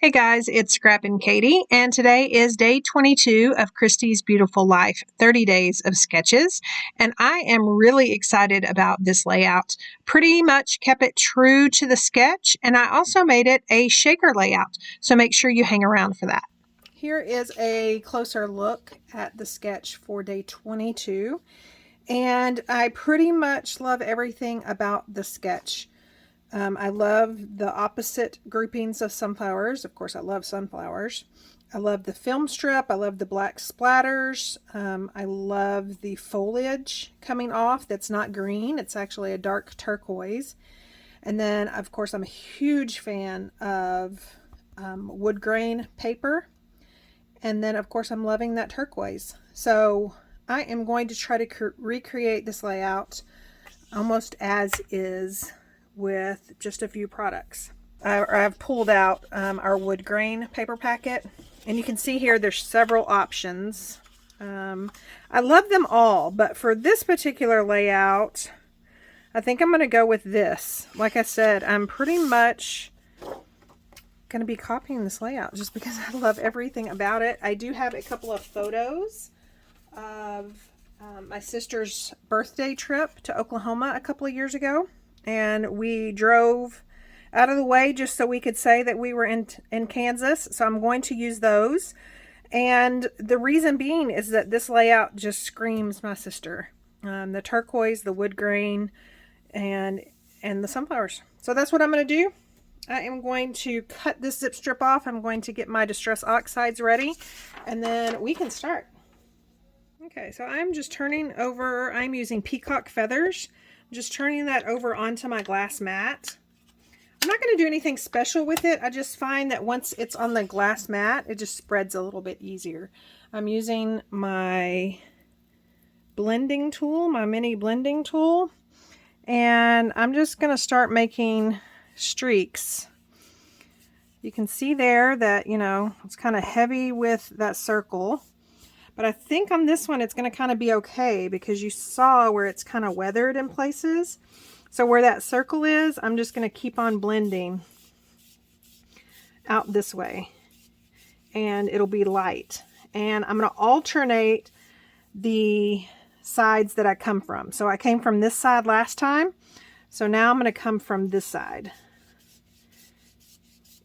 Hey guys, it's Scrapinkaty, and today is day 22 of Christy's Beautiful Life 30 Days of Sketches. And I am really excited about this layout. Pretty much kept it true to the sketch, and I also made it a shaker layout. So make sure you hang around for that. Here is a closer look at the sketch for day 22. And I pretty much love everything about the sketch. I love the opposite groupings of sunflowers. Of course, I love sunflowers. I love the film strip. I love the black splatters. I love the foliage coming off that's not green. It's actually a dark turquoise. And then, of course, I'm a huge fan of wood grain paper. And then, of course, I'm loving that turquoise. So I am going to try to recreate this layout almost as is, with just a few products. I've pulled out our wood grain paper packet, and you can see here there's several options. I love them all, but for this particular layout, I think I'm going to go with this. Like I said, I'm pretty much going to be copying this layout just because I love everything about it. I do have a couple of photos of my sister's birthday trip to Oklahoma a couple of years ago. And we drove out of the way just so we could say that we were in Kansas. So I'm going to use those. And the reason being is that this layout just screams my sister. The turquoise, the wood grain, and the sunflowers. So that's what I'm going to do. I am going to cut this zip strip off. I'm going to get my Distress Oxides ready. And then we can start. Okay, so I'm just turning over, I'm using peacock feathers. Just turning that over onto my glass mat. I'm not going to do anything special with it. I just find that once it's on the glass mat, it just spreads a little bit easier. I'm using my blending tool, my mini blending tool, and I'm just going to start making streaks. You can see there that, you know, it's kind of heavy with that circle. But I think on this one, it's going to kind of be okay because you saw where it's kind of weathered in places. So where that circle is, I'm just going to keep on blending out this way. And it'll be light. And I'm going to alternate the sides that I come from. So I came from this side last time. So now I'm going to come from this side.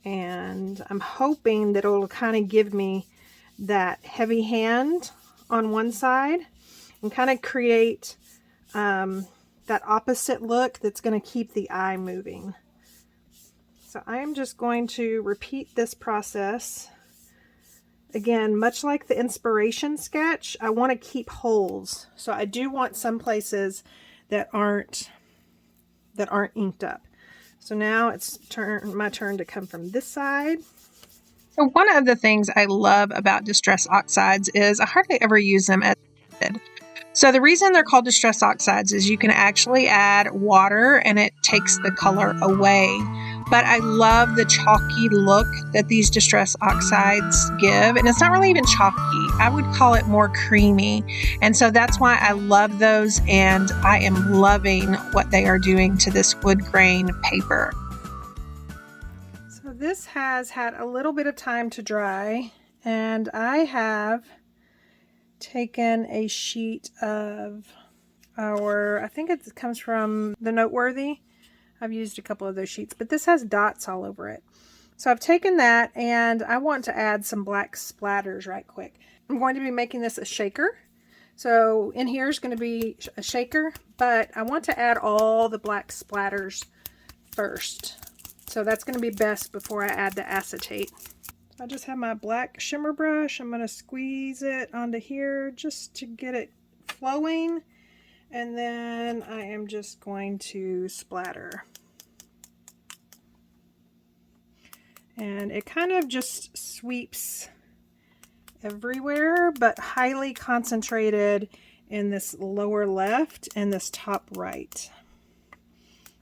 And I'm hoping that it'll kind of give me that heavy hand on one side and kind of create that opposite look that's going to keep the eye moving. So I am just going to repeat this process. Again, much like the inspiration sketch, I want to keep holes. So I do want some places that aren't inked up. So now it's my turn to come from this side. So one of the things I love about Distress Oxides is I hardly ever use them as needed. So the reason they're called Distress Oxides is you can actually add water and it takes the color away. But I love the chalky look that these Distress Oxides give. And it's not really even chalky. I would call it more creamy. And so that's why I love those. And I am loving what they are doing to this wood grain paper. This has had a little bit of time to dry, and I have taken a sheet of I think it comes from the Noteworthy. I've used a couple of those sheets, but this has dots all over it. So I've taken that, and I want to add some black splatters right quick. I'm going to be making this a shaker. So in here is going to be a shaker, but I want to add all the black splatters first. So that's going to be best before I add the acetate. I just have my black shimmer brush. I'm going to squeeze it onto here just to get it flowing. And then I am just going to splatter. And it kind of just sweeps everywhere, but highly concentrated in this lower left and this top right.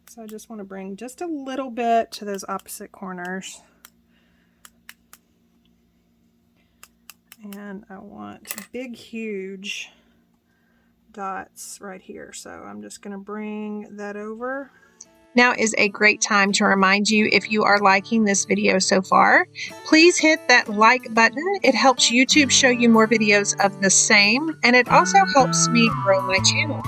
So I just want to bring just a little bit to those opposite corners. And I want big, huge dots right here. So I'm just going to bring that over. Now is a great time to remind you, if you are liking this video so far, please hit that like button. It helps YouTube show you more videos of the same, and it also helps me grow my channel.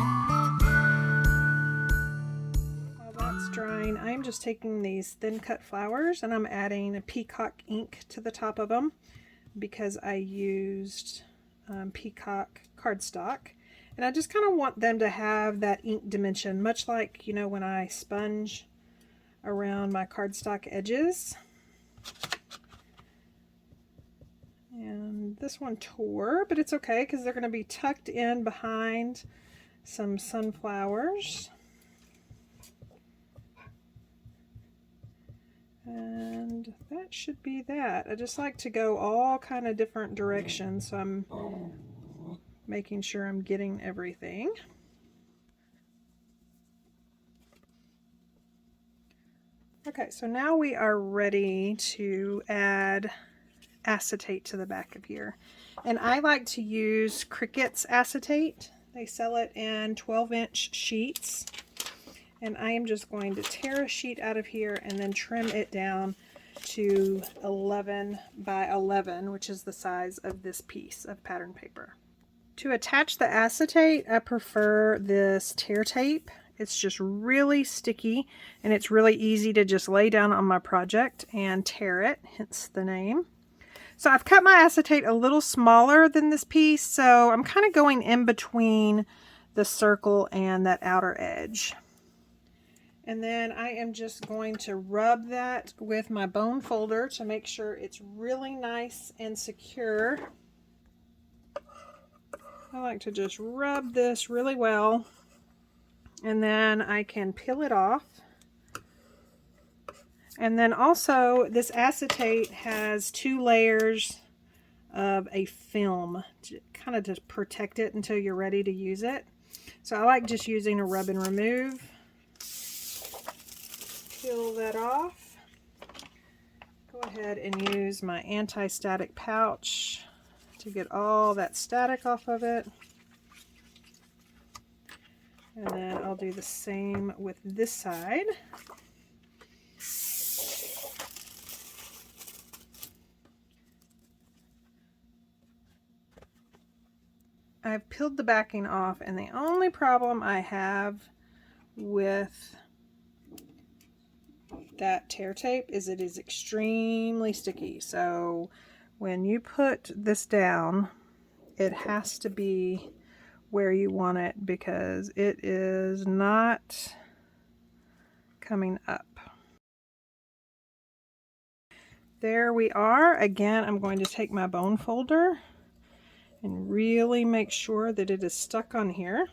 While that's drying, I'm just taking these thin cut flowers and I'm adding a peacock ink to the top of them because I used peacock cardstock. And I just kind of want them to have that ink dimension, much like, you know, when I sponge around my cardstock edges. And this one tore, but it's okay because they're going to be tucked in behind some sunflowers. And that should be that. I just like to go all kind of different directions, so I'm making sure I'm getting everything. Okay, so now we are ready to add acetate to the back of here. And I like to use Cricut's acetate. They sell it in 12-inch sheets. And I am just going to tear a sheet out of here and then trim it down to 11 by 11, which is the size of this piece of pattern paper. To attach the acetate, I prefer this tear tape. It's just really sticky and it's really easy to just lay down on my project and tear it, hence the name. So I've cut my acetate a little smaller than this piece, so I'm kind of going in between the circle and that outer edge. And then I am just going to rub that with my bone folder to make sure it's really nice and secure. I like to just rub this really well, and then I can peel it off. And then also this acetate has 2 layers of a film to kind of just protect it until you're ready to use it. So I like just using a rub and remove. Peel that off. Go ahead and use my anti-static pouch to get all that static off of it. And then I'll do the same with this side. I've peeled the backing off, and the only problem I have with that tear tape is it is extremely sticky. So when you put this down, it has to be where you want it because it is not coming up. There we are. Again, I'm going to take my bone folder and really make sure that it is stuck on here.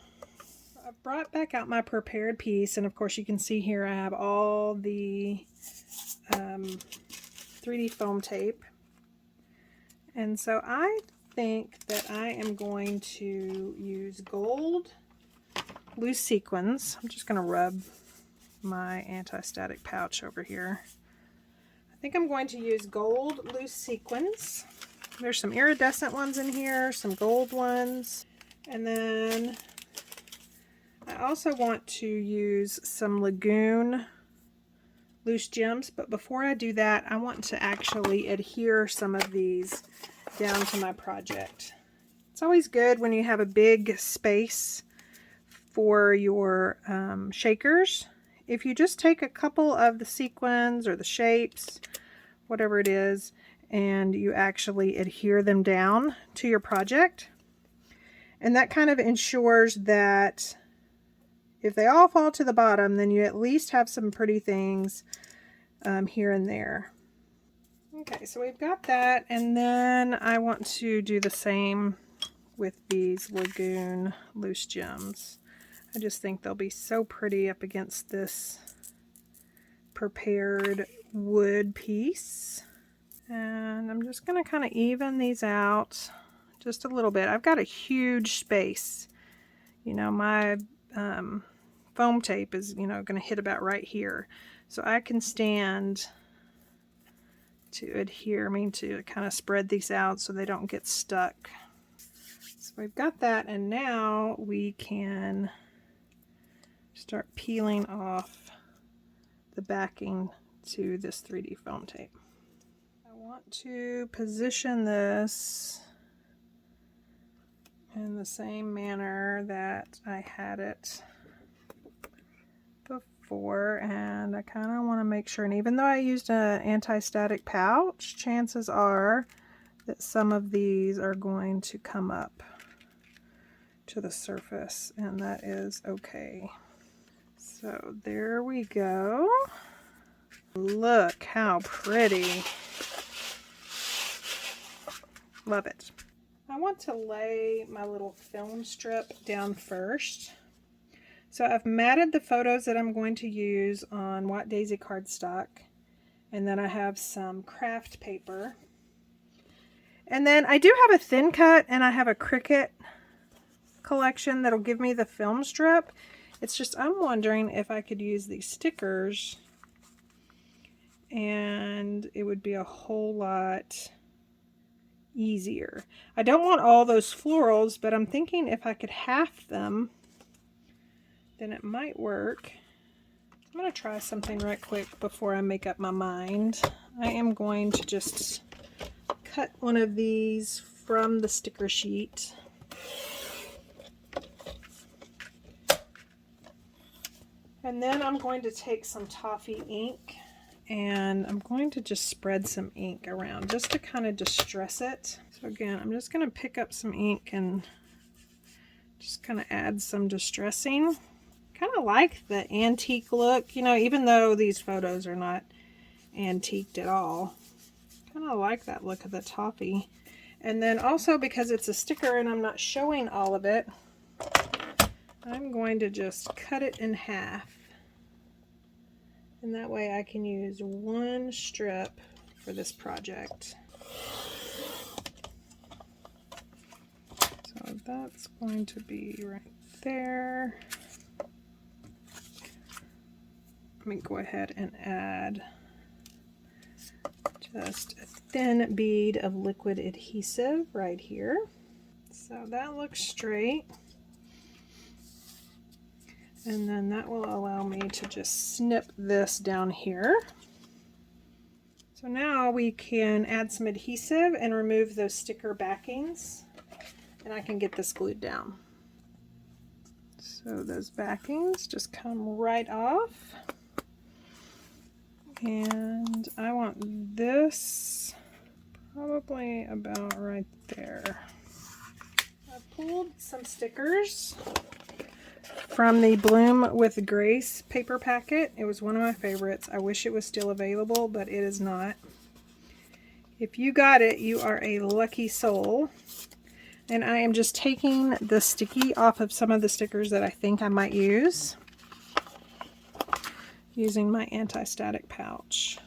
I've brought back out my prepared piece, and of course you can see here I have all the 3D foam tape. And so I think that I am going to use gold loose sequins. I'm just going to rub my anti-static pouch over here. I think I'm going to use gold loose sequins. There's some iridescent ones in here, some gold ones, and then I also want to use some Lagoon loose gems, but before I do that, I want to actually adhere some of these down to my project. It's always good when you have a big space for your shakers. If you just take a couple of the sequins or the shapes, whatever it is, and you actually adhere them down to your project, and that kind of ensures that if they all fall to the bottom, then you at least have some pretty things here and there. Okay, so we've got that, and then I want to do the same with these Lagoon loose gems. I just think they'll be so pretty up against this prepared wood piece. And I'm just going to kind of even these out just a little bit. I've got a huge space. You know, my foam tape is, you know, going to hit about right here. So I can stand to adhere, to kind of spread these out so they don't get stuck. So we've got that, and now we can start peeling off the backing to this 3D foam tape. I want to position this in the same manner that I had it before, and I kind of want to make sure, and even though I used an anti-static pouch, chances are that some of these are going to come up to the surface, and that is okay. So there we go. Look how pretty. Love it. I want to lay my little film strip down first. So I've matted the photos that I'm going to use on White Daisy cardstock, and then I have some craft paper. And then I do have a thin cut, and I have a Cricut collection that'll give me the film strip. It's just I'm wondering if I could use these stickers and it would be a whole lot easier. I don't want all those florals, but I'm thinking if I could half them, then it might work. I'm going to try something right quick before I make up my mind. I am going to just cut one of these from the sticker sheet. And then I'm going to take some toffee ink and I'm going to just spread some ink around just to kind of distress it. So again, I'm just going to pick up some ink and just kind of add some distressing. Kind of like the antique look, you know, even though these photos are not antiqued at all. Kind of like that look of the toffee. And then also because it's a sticker and I'm not showing all of it, I'm going to just cut it in half. And that way I can use one strip for this project. So that's going to be right there. Let me go ahead and add just a thin bead of liquid adhesive right here. So that looks straight. And then that will allow me to just snip this down here. So now we can add some adhesive and remove those sticker backings, and I can get this glued down. So those backings just come right off. And I want this probably about right there. I pulled some stickers from the Bloom with Grace paper packet. It was one of my favorites. I wish it was still available, but it is not. If you got it, you are a lucky soul. And I am just taking the sticky off of some of the stickers that I think I might use, using my anti-static pouch.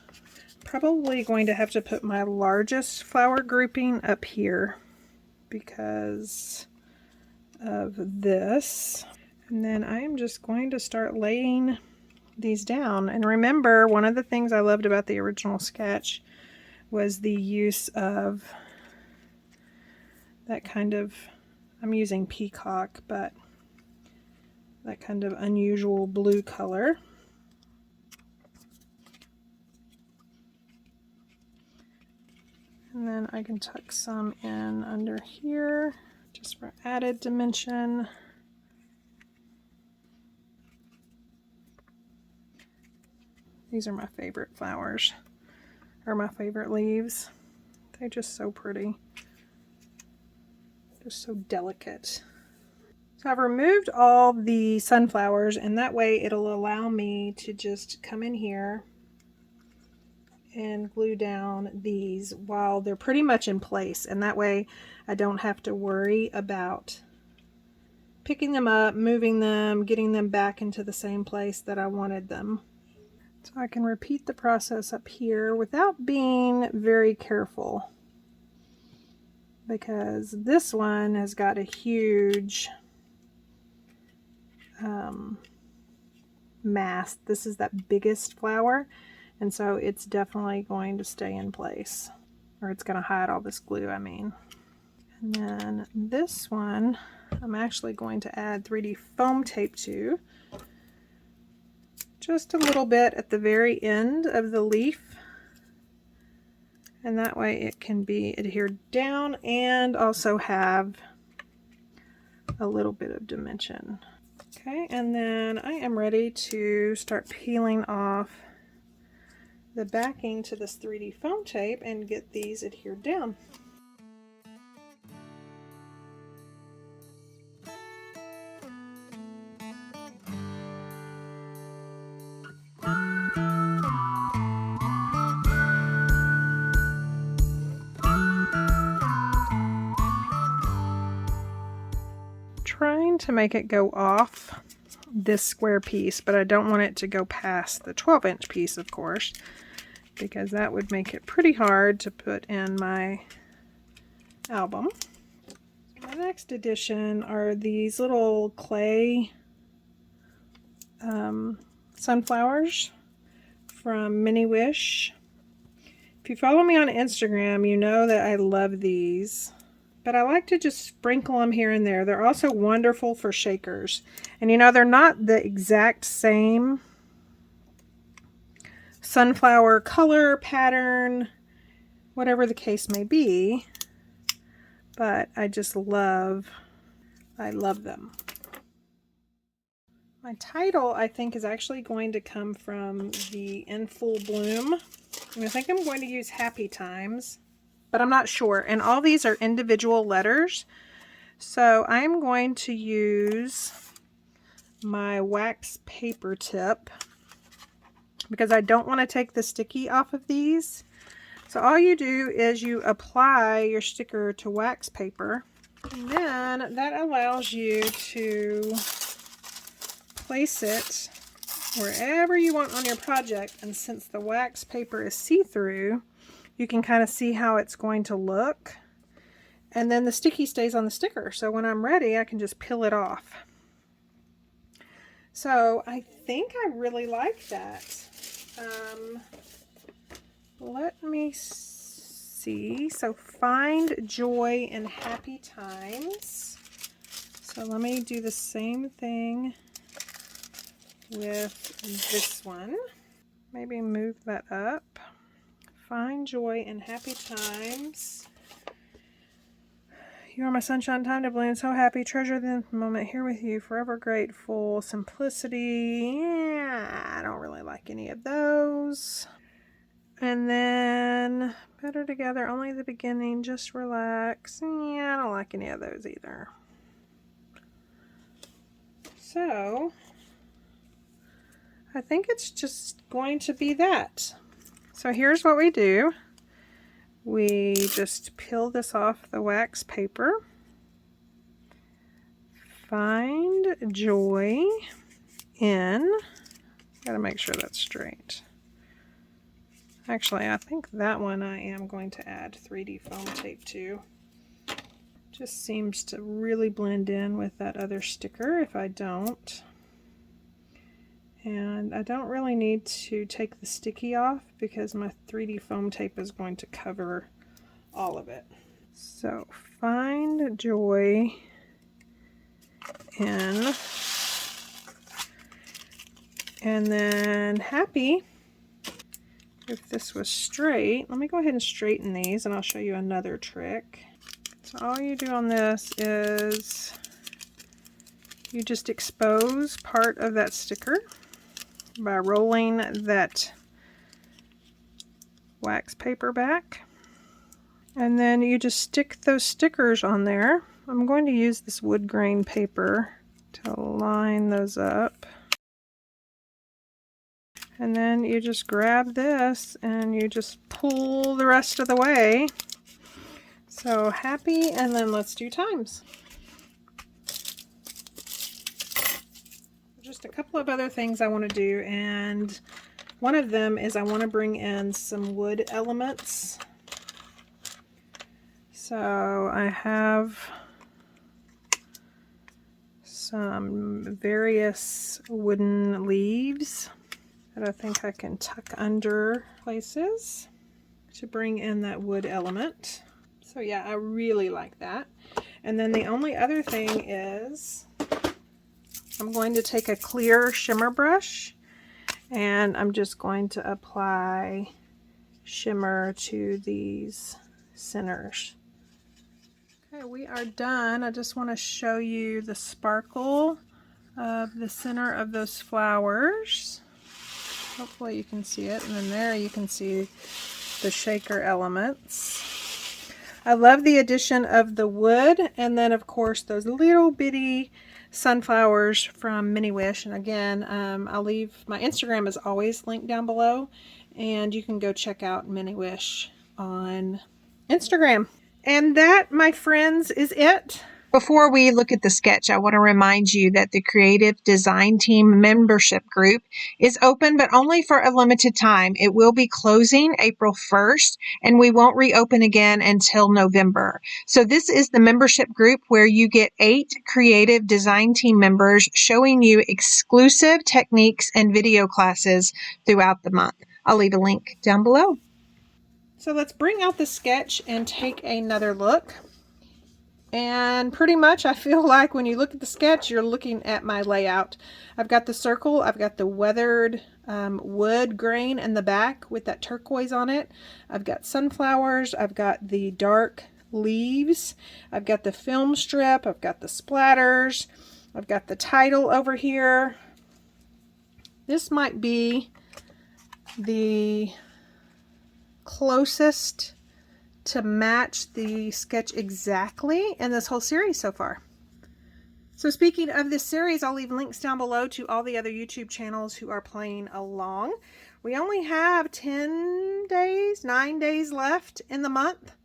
Probably going to have to put my largest flower grouping up here because of this. And then I am just going to start laying these down. And remember, one of the things I loved about the original sketch was the use of that kind of, I'm using peacock, but that kind of unusual blue color. And then I can tuck some in under here just for added dimension. These are my favorite flowers, or my favorite leaves. They're just so pretty. Just so delicate. So I've removed all the sunflowers, and that way it'll allow me to just come in here and glue down these while they're pretty much in place, and that way I don't have to worry about picking them up, moving them, getting them back into the same place that I wanted them. So I can repeat the process up here without being very careful, because this one has got a huge mass. This is that biggest flower, and so it's definitely going to stay in place, or it's going to hide all this glue, I mean. And then this one I'm actually going to add 3D foam tape to, just a little bit at the very end of the leaf, and that way it can be adhered down and also have a little bit of dimension. Okay, and then I am ready to start peeling off the backing to this 3D foam tape and get these adhered down. Trying to make it go off this square piece, but I don't want it to go past the 12-inch piece, of course, because that would make it pretty hard to put in my album. My next addition are these little clay sunflowers from Mini Wish. If you follow me on Instagram, you know that I love these. But I like to just sprinkle them here and there. They're also wonderful for shakers. And you know, they're not the exact same sunflower color, pattern, whatever the case may be. But I just love them. My title, I think, is actually going to come from the In Full Bloom. I think I'm going to use Happy Times, but I'm not sure. And all these are individual letters. So I'm going to use my wax paper tip because I don't want to take the sticky off of these. So all you do is you apply your sticker to wax paper, and then that allows you to place it wherever you want on your project. And since the wax paper is see-through, you can kind of see how it's going to look. And then the sticky stays on the sticker. So when I'm ready, I can just peel it off. So I think I really like that. Let me see. So find joy in happy times. So let me do the same thing with this one. Maybe move that up. Find joy in happy times. You are my sunshine, time to bloom, so happy, treasure the moment here with you, forever grateful, simplicity. Yeah, I don't really like any of those. And then better together, only the beginning, just relax. Yeah, I don't like any of those either. So I think it's just going to be that. So here's what we do. We just peel this off the wax paper. Find joy in, gotta make sure that's straight. Actually, I think that one I am going to add 3D foam tape to. Just seems to really blend in with that other sticker if I don't. And I don't really need to take the sticky off because my 3D foam tape is going to cover all of it. So find joy in, and then happy. If this was straight, let me go ahead and straighten these and I'll show you another trick. So all you do on this is you just expose part of that sticker by rolling that wax paper back, and then you just stick those stickers on there. I'm going to use this wood grain paper to line those up, and then you just grab this and you just pull the rest of the way. So happy, and then let's do times. Just a couple of other things I want to do, and one of them is I want to bring in some wood elements. So I have some various wooden leaves that I think I can tuck under places to bring in that wood element. So yeah, I really like that. And then the only other thing is I'm going to take a clear shimmer brush And I'm just going to apply shimmer to these centers. Okay, we are done. I just want to show you the sparkle of the center of those flowers. Hopefully you can see it. And then there you can see the shaker elements. I love the addition of the wood, and then of course those little bitty sunflowers from Mini Wish. And again, I'll leave my Instagram is always linked down below, and you can go check out Mini Wish on Instagram. And that, my friends, is it. Before we look at the sketch, I want to remind you that the Creative Design Team membership group is open, but only for a limited time. It will be closing April 1st, and we won't reopen again until November. So this is the membership group where you get 8 Creative Design Team members showing you exclusive techniques and video classes throughout the month. I'll leave a link down below. So let's bring out the sketch and take another look. And pretty much I feel like when you look at the sketch, you're looking at my layout. I've got the circle, I've got the weathered wood grain in the back with that turquoise on it. I've got sunflowers, I've got the dark leaves, I've got the film strip, I've got the splatters, I've got the title over here. This might be the closest to match the sketch exactly in this whole series so far. So speaking of this series, I'll leave links down below to all the other YouTube channels who are playing along. We only have 9 days left in the month.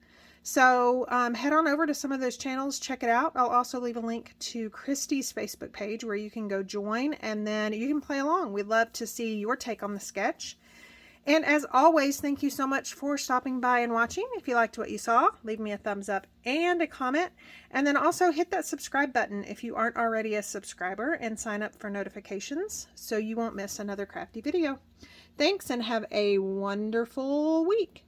So head on over to some of those channels, check it out. I'll also leave a link to Christy's Facebook page where you can go join, and then you can play along. We'd love to see your take on the sketch. And as always, thank you so much for stopping by and watching. If you liked what you saw, leave me a thumbs up and a comment. And then also hit that subscribe button if you aren't already a subscriber, and sign up for notifications so you won't miss another crafty video. Thanks, and have a wonderful week.